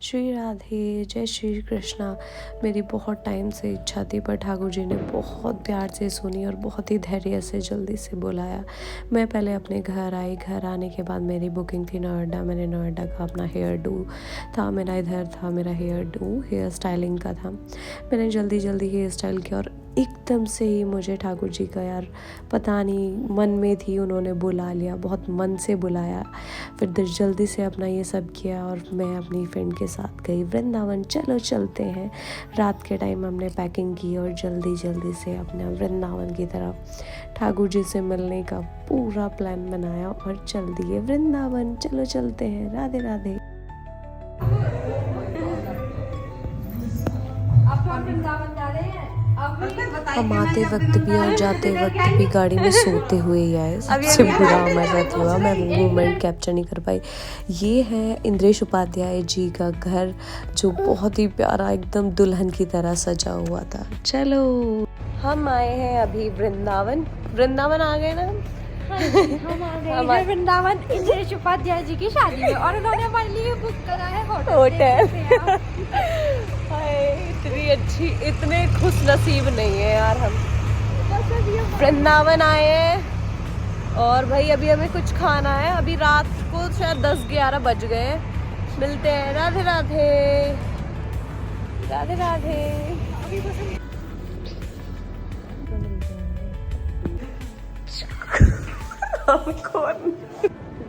श्री राधे, जय श्री कृष्णा। मेरी बहुत टाइम से इच्छा थी, पर ठाकुर जी ने बहुत प्यार से सुनी और बहुत ही धैर्य से जल्दी से बुलाया। मैं पहले अपने घर आई। घर आने के बाद मेरी बुकिंग थी नोएडा। मैंने नोएडा का अपना हेयर डू था, मेरा इधर था मेरा हेयर स्टाइलिंग का था। मैंने जल्दी हेयर स्टाइल किया और एकदम से ही मुझे ठाकुर जी का यार पता नहीं मन में थी, उन्होंने बुला लिया, बहुत मन से बुलाया। फिर जल्दी से अपना ये सब किया और मैं अपनी फ्रेंड के साथ गई वृंदावन। चलो चलते हैं। रात के टाइम हमने पैकिंग की और जल्दी से अपना वृंदावन की तरफ ठाकुर जी से मिलने का पूरा प्लान बनाया और चल दिए वृंदावन। चलो चलते हैं। राधे राधे। हम आते वक्त भी और जाते वक्त भी गाड़ी में सोते हुए ही आए। सबसे बुरा हमारे साथ हुआ, मैं वो मोमेंट कैप्चर नहीं कर पाई। ये है इंद्रेश उपाध्याय जी का घर, जो बहुत ही प्यारा एकदम दुल्हन की तरह सजा हुआ था। चलो हम आए हैं अभी वृंदावन आ गए ना हम आ गए हैं वृंदावन इंद्रेश उपाध्याय जी की शादी में, और उन्होंने हमारे लिए बुक करा है होटल। इतनी अच्छी, इतने खुश नसीब नहीं है यार हम। वृंदावन आए हैं और भाई अभी हमें कुछ खाना है। अभी रात को शायद 10-11 बज गए। मिलते हैं। राधे राधे। राधे राधे।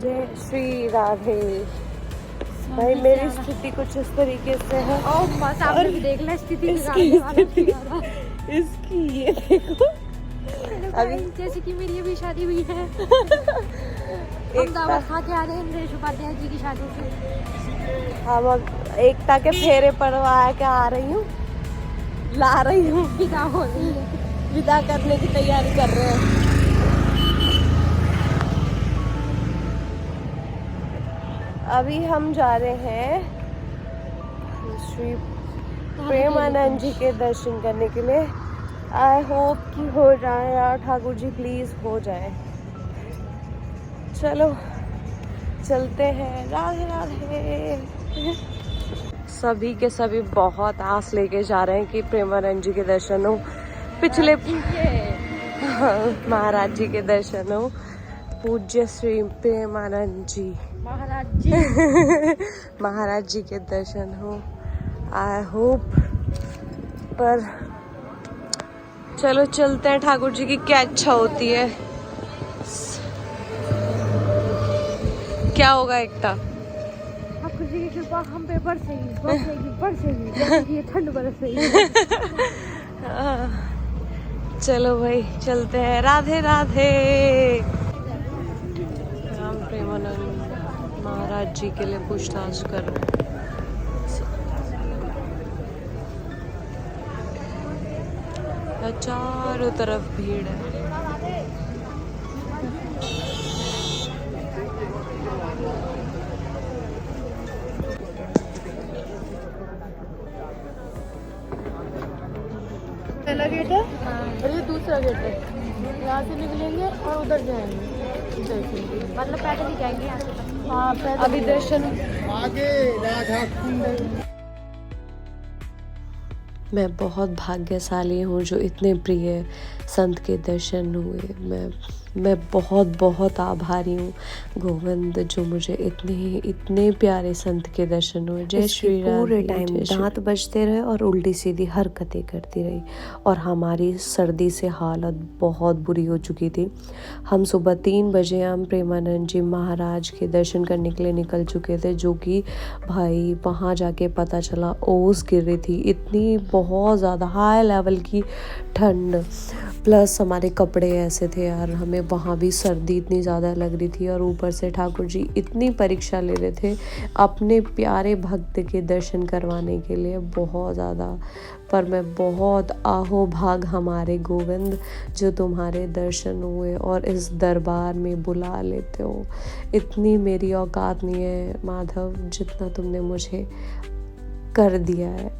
जय श्री राधे। भाई मेरी स्थिति कुछ इस तरीके से है। बस आप लोग देख लें स्थिति इसकी ये देखो। अभी जैसे कि मेरी अभी शादी हुई है। हम दावत खा के आ रहे हैं इंद्रेश उपाध्याय जी की शादी से। हम अब एकता के फेरे पड़वा के आ रही हूँ, ला रही हूँ। विदा हो रही है, विदा करने की तैयारी कर रहे हैं। अभी हम जा रहे हैं श्री प्रेमानंद जी के दर्शन करने के लिए। आई होप कि हो जाए यार, ठाकुर जी प्लीज हो जाए। चलो चलते हैं। राधे राधे। सभी के सभी बहुत आस लेके जा रहे हैं कि प्रेमानंद जी के दर्शन हो, पिछले महाराज जी के दर्शन हो। पूज्य श्री प्रेमानंद जी महाराज जी के दर्शन हो। I hope. पर चलो चलते हैं। ठाकुर जी की क्या इच्छा होती है। क्या होगा एकता? ठाकुर जी की कृपा हम पे बरसेगी जैसे कि ये ठंड बरस रही है। चलो भाई चलते हैं। राधे राधे। राम प्रेमानंद महाराज जी के लिए पूछताछ कर रहे हैं। चारों तरफ भीड़ है। पहला गेट है और ये दूसरा गेट है। यहाँ से निकलेंगे और उधर जाएंगे, मतलब पैदल ही जाएंगे यहाँ से। हाँ पैदल। अभी दर्शन आगे राधा कुंड। मैं बहुत भाग्यशाली हूँ जो इतने प्रिय संत के दर्शन हुए। मैं बहुत आभारी हूँ गोविंद, जो मुझे इतने प्यारे संत के दर्शन हुए। जय श्री राधे। पूरे टाइम दांत बजते रहे और उल्टी सीधी हरकतें करती रही, और हमारी सर्दी से हालत बहुत बुरी हो चुकी थी। हम सुबह 3 बजे हम प्रेमानंद जी महाराज के दर्शन करने के लिए निकल चुके थे, जो कि भाई वहाँ जाके पता चला ओस गिर रही थी। इतनी बहुत ज़्यादा हाई लेवल की ठंड, प्लस हमारे कपड़े ऐसे थे यार, हमें वहाँ भी सर्दी इतनी ज़्यादा लग रही थी। और ऊपर से ठाकुर जी इतनी परीक्षा ले रहे थे अपने प्यारे भक्त के दर्शन करवाने के लिए, बहुत ज़्यादा। पर मैं बहुत आहो भाग हमारे गोविंद जो तुम्हारे दर्शन हुए और इस दरबार में बुला लेते हो। इतनी मेरी औकात नहीं है माधव जितना तुमने मुझे कर दिया है।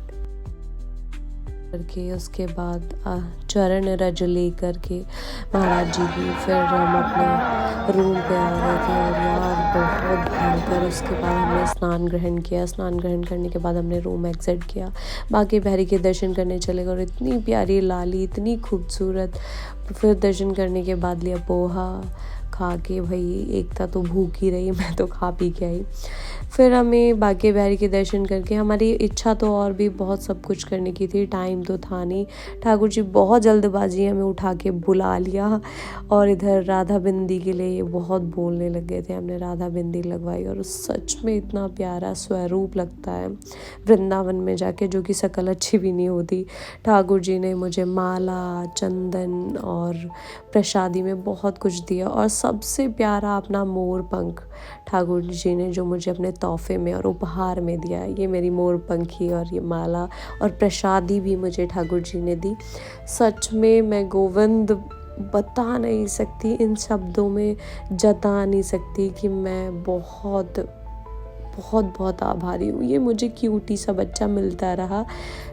करके उसके बाद चरण रज ले करके महाराज जी की फिर हम अपने रूम पे आ गए थे। और यार बहुत भयंकर, उसके बाद हमने स्नान ग्रहण किया। स्नान ग्रहण करने के बाद हमने रूम एग्जिट किया, बाकी बिहारी के दर्शन करने चले गए। और इतनी प्यारी लाली, इतनी खूबसूरत। फिर दर्शन करने के बाद लिया पोहा खा के, भाई एकता तो भूख ही रही, मैं तो खा पी के आई। फिर हमें बांके बिहारी के दर्शन करके, हमारी इच्छा तो और भी बहुत सब कुछ करने की थी, टाइम तो था नहीं। ठाकुर जी बहुत जल्दबाजी हमें उठा के बुला लिया और इधर राधा बिंदी के लिए बहुत बोलने लग गए थे। हमने राधा बिंदी लगवाई और सच में इतना प्यारा स्वरूप लगता है वृंदावन में जाके, जो कि शकल अच्छी भी नहीं होती। ठाकुर जी ने मुझे माला, चंदन और प्रसादी में बहुत कुछ दिया और सबसे प्यारा अपना मोर पंख ठाकुर जी ने जो मुझे अपने तोहफे में और उपहार में दिया। ये मेरी मोर पंखी और ये माला और प्रसादी भी मुझे ठाकुर जी ने दी। सच में मैं गोविंद बता नहीं सकती, इन शब्दों में जता नहीं सकती कि मैं बहुत बहुत बहुत आभारी हूँ। ये मुझे क्यूटी सा बच्चा मिलता रहा,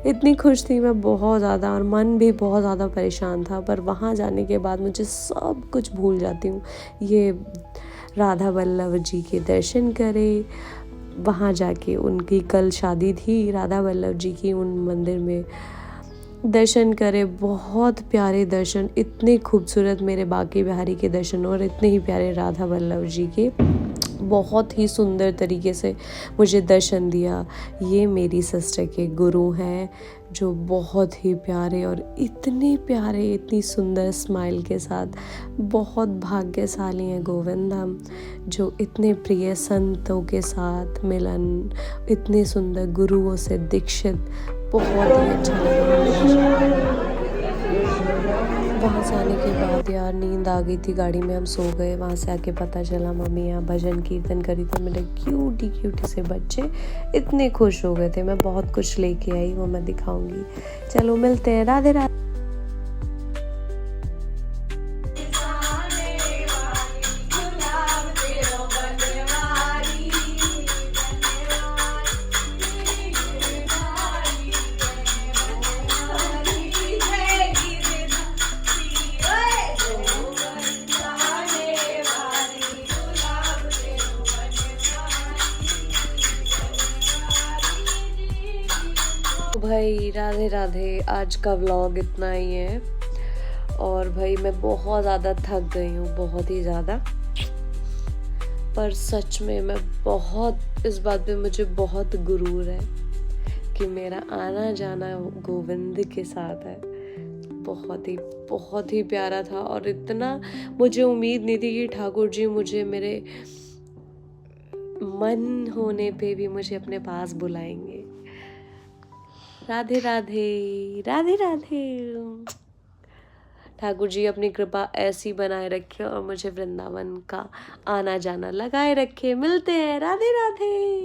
इतनी खुश थी मैं बहुत ज़्यादा, और मन भी बहुत ज़्यादा परेशान था। पर वहाँ जाने के बाद मुझे सब कुछ भूल जाती हूँ। ये राधा वल्लभ जी के दर्शन करे, वहाँ जाके उनकी कल शादी थी राधा वल्लभ जी की, उन मंदिर में दर्शन करे, बहुत प्यारे दर्शन, इतने खूबसूरत मेरे बांके बिहारी के दर्शन और इतने ही प्यारे राधा वल्लभ जी के, बहुत ही सुंदर तरीके से मुझे दर्शन दिया। ये मेरी सिस्टर के गुरु हैं जो बहुत ही प्यारे और इतने प्यारे, इतनी सुंदर स्माइल के साथ, बहुत भाग्यशाली हैं गोविंद हम, जो इतने प्रिय संतों के साथ मिलन, इतने सुंदर गुरुओं से दीक्षित, बहुत ही अच्छा लगा। वहाँ से आने के बाद यार नींद आ गई थी, गाड़ी में हम सो गए। वहाँ से आके पता चला मम्मी यहाँ भजन कीर्तन करी, तो मेरे क्यूटी क्यूटी से बच्चे इतने खुश हो गए थे। मैं बहुत कुछ लेके आई, वो मैं दिखाऊंगी। चलो मिलते हैं, राधे राधे। भाई राधे राधे, आज का व्लॉग इतना ही है। और भाई मैं बहुत ज़्यादा थक गई हूँ, बहुत ही ज़्यादा। पर सच में मैं बहुत, इस बात पे मुझे बहुत गुरूर है कि मेरा आना जाना गोविंद के साथ है। बहुत ही प्यारा था और इतना मुझे उम्मीद नहीं थी कि ठाकुर जी मुझे मेरे मन होने पे भी मुझे अपने पास बुलाएंगे। राधे राधे, राधे राधे। ठाकुर जी अपनी कृपा ऐसी बनाए रखे और मुझे वृंदावन का आना जाना लगाए रखे। मिलते हैं, राधे राधे।